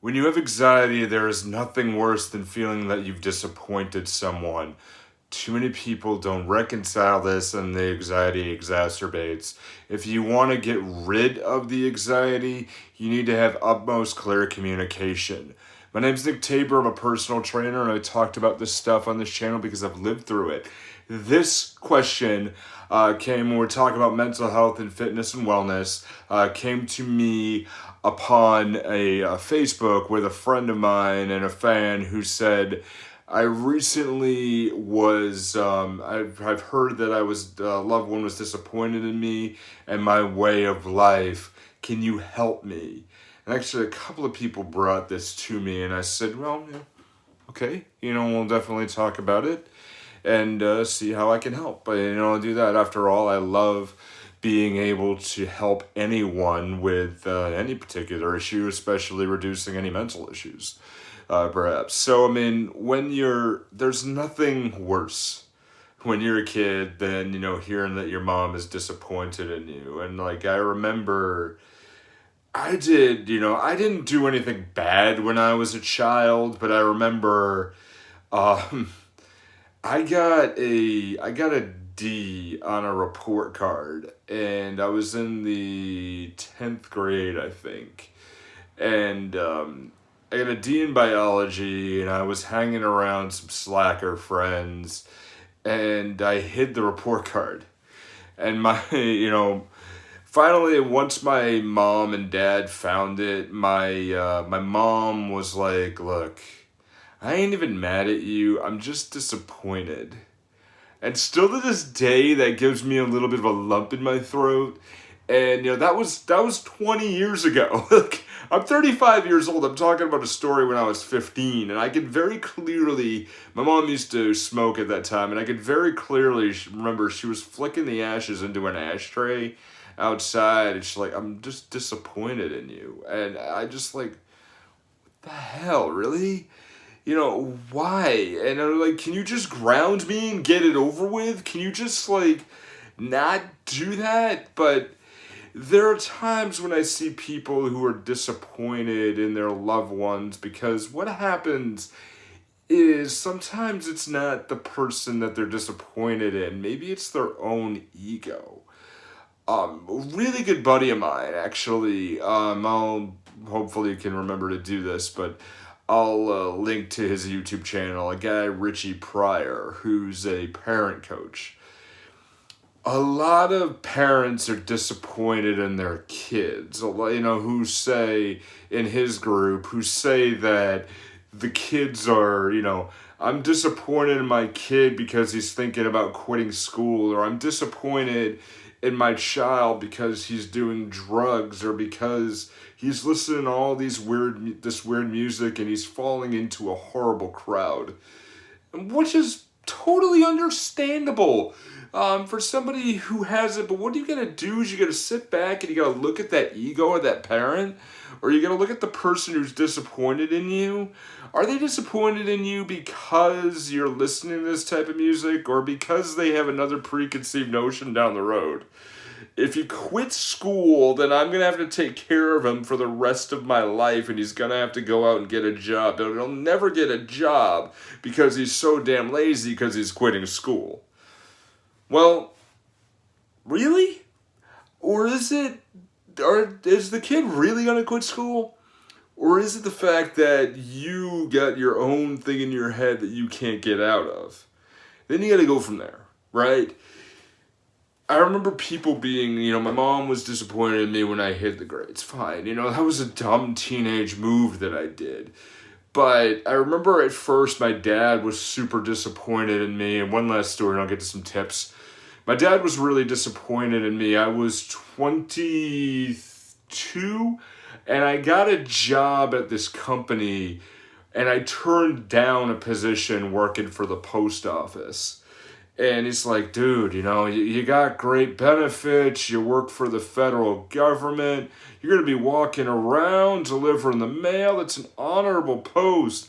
When you have anxiety, there is nothing worse than feeling that you've disappointed someone. Too many people don't reconcile this and the anxiety exacerbates. If you want to get rid of the anxiety, you need to have utmost clear communication. My name's Nick Tabor. I'm a personal trainer and I talked about this stuff on this channel because I've lived through it. This question came when we're talking about mental health and fitness and wellness, came to me upon a Facebook with a friend of mine and a fan who said, I recently was, I've heard that I was, a loved one was disappointed in me and my way of life. Can you help me? And actually, a couple of people brought this to me, and I said, well, yeah, okay, we'll definitely talk about it and see how I can help. But, I'll do that. After all, I love being able to help anyone with any particular issue, especially reducing any mental issues, perhaps. So, there's nothing worse when you're a kid than, hearing that your mom is disappointed in you. And, I remember I didn't do anything bad when I was a child, but I remember um, I got a D on a report card, and I was in the 10th grade, I think. And I got a D in biology, and I was hanging around some slacker friends, and I hid the report card. And finally, once my mom and dad found it, my mom was like, "Look, I ain't even mad at you. I'm just disappointed." And still to this day, that gives me a little bit of a lump in my throat. And that was 20 years ago. Like, I'm 35 years old. I'm talking about a story when I was 15, and I could very clearly. My mom used to smoke at that time, and I could very clearly remember she was flicking the ashes into an ashtray outside, and she's like, "I'm just disappointed in you," and I just like, "The hell, really?" Why? And I'm like, can you just ground me and get it over with? Can you just, not do that? But there are times when I see people who are disappointed in their loved ones because what happens is sometimes it's not the person that they're disappointed in. Maybe it's their own ego. A really good buddy of mine, actually, I'll hopefully can remember to do this, but I'll link to his YouTube channel, a guy, Richie Pryor, who's a parent coach. A lot of parents are disappointed in their kids, who say, in his group, who say that the kids are, I'm disappointed in my kid because he's thinking about quitting school, or I'm disappointed in my child because he's doing drugs, or because he's listening to all this weird music and he's falling into a horrible crowd, which is totally understandable for somebody who has it. But what you gotta do is you gotta sit back and you gotta look at that ego of that parent, or you gotta look at the person who's disappointed in you. Are they disappointed in you because you're listening to this type of music, or because they have another preconceived notion down the road? If he quits school, then I'm going to have to take care of him for the rest of my life, and he's going to have to go out and get a job. But he'll never get a job because he's so damn lazy because he's quitting school. Well, really? Or is the kid really going to quit school? Or is it the fact that you got your own thing in your head that you can't get out of? Then you got to go from there, right? I remember people being, my mom was disappointed in me when I hid the grades. Fine, that was a dumb teenage move that I did. But I remember at first my dad was super disappointed in me. And one last story, and I'll get to some tips. My dad was really disappointed in me. I was 22, and I got a job at this company, and I turned down a position working for the post office. And he's like, dude, you got great benefits, you work for the federal government, you're going to be walking around delivering the mail, it's an honorable post,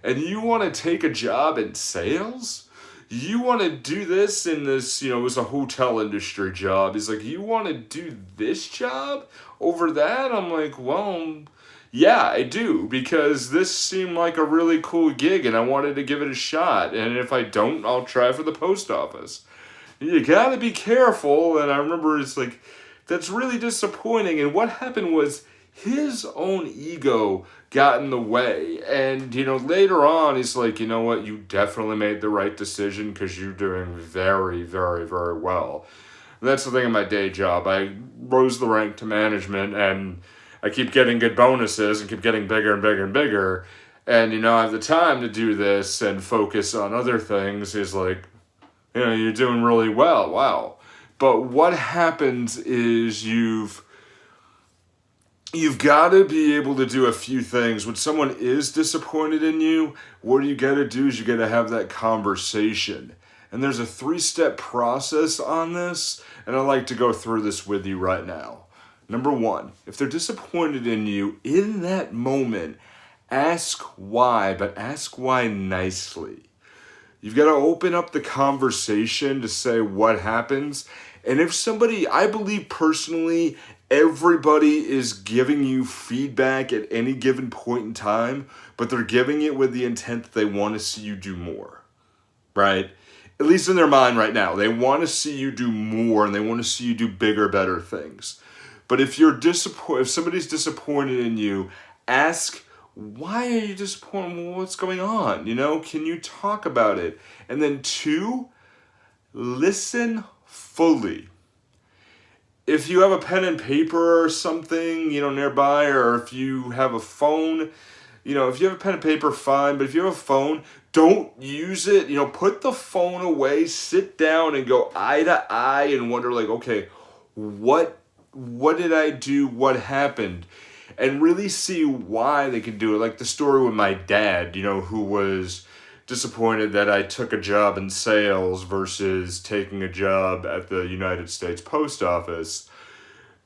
and you want to take a job in sales? You want to do this in this, it was a hotel industry job. He's like, you want to do this job over that? I'm like, well, Yeah, I do, because this seemed like a really cool gig and I wanted to give it a shot. And if I don't, I'll try for the post office. You gotta be careful. And I remember it's like, that's really disappointing. And what happened was his own ego got in the way. And, later on, he's like, you know what, you definitely made the right decision because you're doing very, very, very well. And that's the thing in my day job. I rose the rank to management and I keep getting good bonuses and keep getting bigger and bigger and bigger. And, I have the time to do this and focus on other things. He's like, you're doing really well. Wow. But what happens is you've got to be able to do a few things. When someone is disappointed in you, what you got to do is you got to have that conversation. And there's a 3-step process on this, and I'd like to go through this with you right now. Number 1, if they're disappointed in you, in that moment, ask why, but ask why nicely. You've got to open up the conversation to say what happens. And if somebody, I believe personally, everybody is giving you feedback at any given point in time, but they're giving it with the intent that they want to see you do more, right? At least in their mind right now. They want to see you do more and they want to see you do bigger, better things. But if if somebody's disappointed in you, ask, why are you disappointed? What's going on? Can you talk about it? And then 2, listen fully. If you have a pen and paper or something, nearby, or if you have a phone, if you have a pen and paper, fine. But if you have a phone, don't use it. Put the phone away, sit down and go eye to eye and wonder like, okay, what did I do? What happened? And really see why they can do it. Like the story with my dad, who was disappointed that I took a job in sales versus taking a job at the United States Post Office.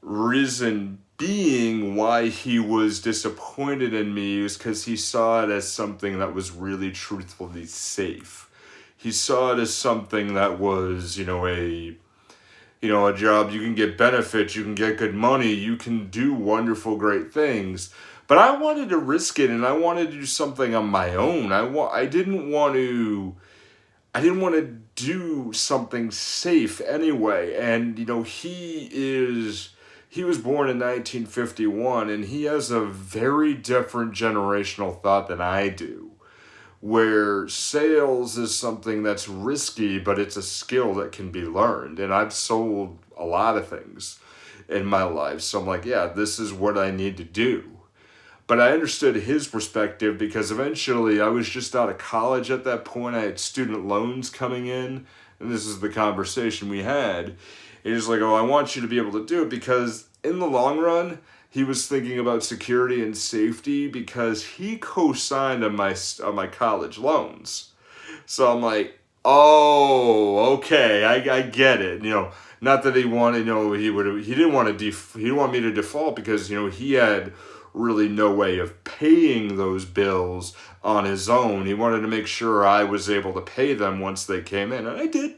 Reason being why he was disappointed in me was because he saw it as something that was really truthfully safe. He saw it as something that was, a job, you can get benefits, you can get good money, you can do wonderful, great things. But I wanted to risk it and I wanted to do something on my own. I didn't want to do something safe anyway. And, he was born in 1951 and he has a very different generational thought than I do, where sales is something that's risky, but it's a skill that can be learned. And I've sold a lot of things in my life. So I'm like, yeah, this is what I need to do. But I understood his perspective because eventually I was just out of college at that point. I had student loans coming in, and this is the conversation we had. And he's like, oh, I want you to be able to do it because in the long run, he was thinking about security and safety because he co-signed on my college loans. So I'm like, oh, okay, I get it. Not that he wanted, he didn't want me to default because, he had really no way of paying those bills on his own. He wanted to make sure I was able to pay them once they came in. And I did.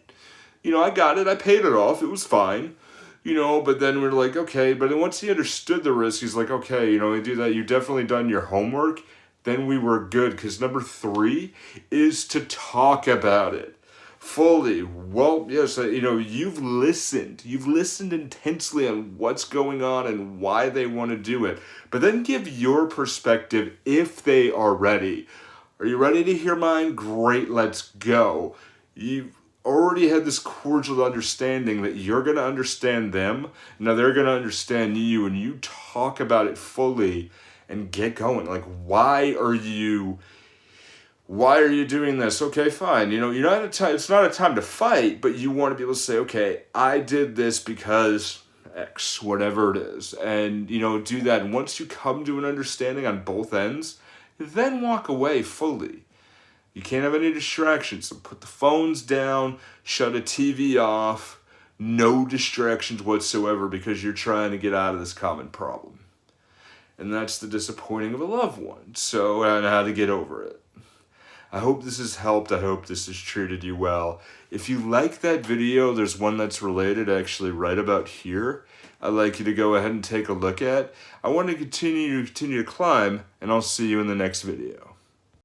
I got it. I paid it off. It was fine. But then we're like, okay. But then once he understood the risk, he's like, okay, we do that. You definitely done your homework. Then we were good. Because number 3 is to talk about it fully. Well, yes, you've listened. You've listened intensely on what's going on and why they want to do it. But then give your perspective if they are ready. Are you ready to hear mine? Great, let's go. You've already had this cordial understanding that you're going to understand them. Now they're going to understand you, and you talk about it fully and get going. Like, why are you doing this? Okay, fine. You're not at a time, it's not a time to fight, but you want to be able to say, okay, I did this because X, whatever it is. And, do that. And once you come to an understanding on both ends, then walk away fully. You can't have any distractions. So put the phones down, shut a TV off, no distractions whatsoever because you're trying to get out of this common problem. And that's the disappointing of a loved one. So, and how to get over it. I hope this has helped. I hope this has treated you well. If you like that video, there's one that's related actually right about here. I'd like you to go ahead and take a look at. I want to continue to climb, and I'll see you in the next video.